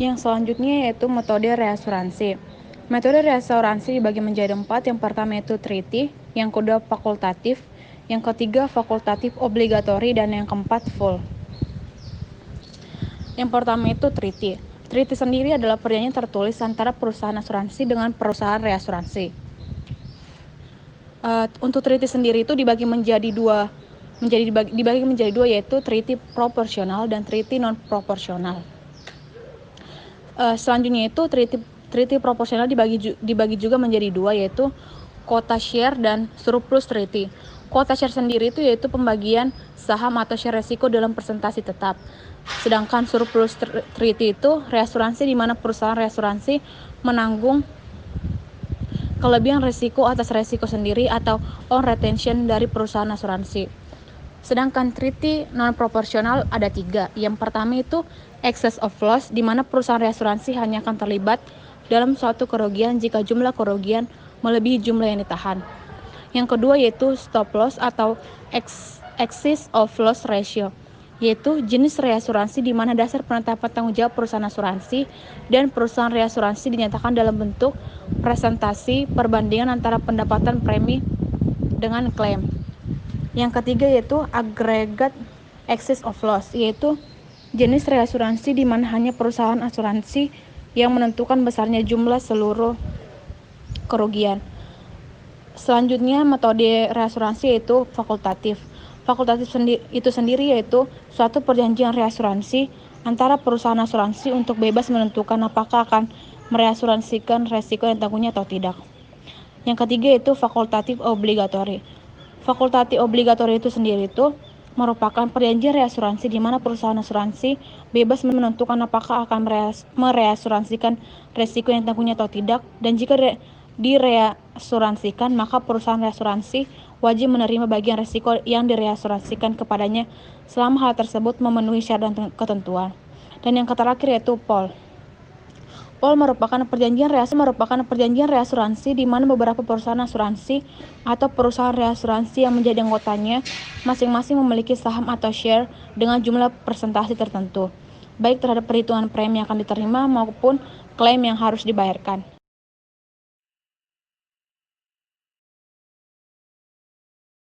Yang selanjutnya yaitu metode reasuransi. Metode reasuransi dibagi menjadi 4. Yang pertama itu treaty, yang kedua fakultatif, yang ketiga fakultatif obligatori, dan yang keempat full. Yang pertama itu treaty. Treaty sendiri adalah perjanjian tertulis antara perusahaan asuransi dengan perusahaan reasuransi. Untuk treaty sendiri itu dibagi menjadi dua, yaitu treaty proporsional dan treaty non proporsional. Selanjutnya itu treaty proporsional dibagi juga menjadi dua, yaitu quota share dan surplus treaty. Quota share sendiri itu yaitu pembagian saham atau share resiko dalam persentase tetap. Sedangkan surplus treaty itu reasuransi, di mana perusahaan reasuransi menanggung kelebihan resiko atas resiko sendiri atau on retention dari perusahaan asuransi. Sedangkan treaty non proporsional ada 3. Yang pertama itu excess of loss, di mana perusahaan reasuransi hanya akan terlibat dalam suatu kerugian jika jumlah kerugian melebihi jumlah yang ditahan. Yang kedua yaitu stop loss atau excess of loss ratio, yaitu jenis reasuransi di mana dasar penetapan tanggung jawab perusahaan asuransi dan perusahaan reasuransi dinyatakan dalam bentuk presentasi perbandingan antara pendapatan premi dengan klaim. Yang ketiga yaitu aggregate excess of loss, yaitu jenis reasuransi di mana hanya perusahaan asuransi yang menentukan besarnya jumlah seluruh kerugian. Selanjutnya metode reasuransi yaitu fakultatif. Fakultatif itu sendiri yaitu suatu perjanjian reasuransi antara perusahaan asuransi untuk bebas menentukan apakah akan mereasuransikan resiko yang tangguhnya atau tidak. Yang ketiga yaitu fakultatif obligatori. Fakultatif obligatori itu sendiri itu merupakan perjanjian reasuransi di mana perusahaan asuransi bebas menentukan apakah akan mereasuransikan resiko yang tangguhnya atau tidak, dan jika direasuransikan maka perusahaan reasuransi wajib menerima bagian resiko yang direasuransikan kepadanya selama hal tersebut memenuhi syarat dan ketentuan. Dan yang terakhir yaitu POL. POL merupakan perjanjian reasuransi di mana beberapa perusahaan asuransi atau perusahaan reasuransi yang menjadi anggotanya masing-masing memiliki saham atau share dengan jumlah persentase tertentu, baik terhadap perhitungan premi yang akan diterima maupun klaim yang harus dibayarkan.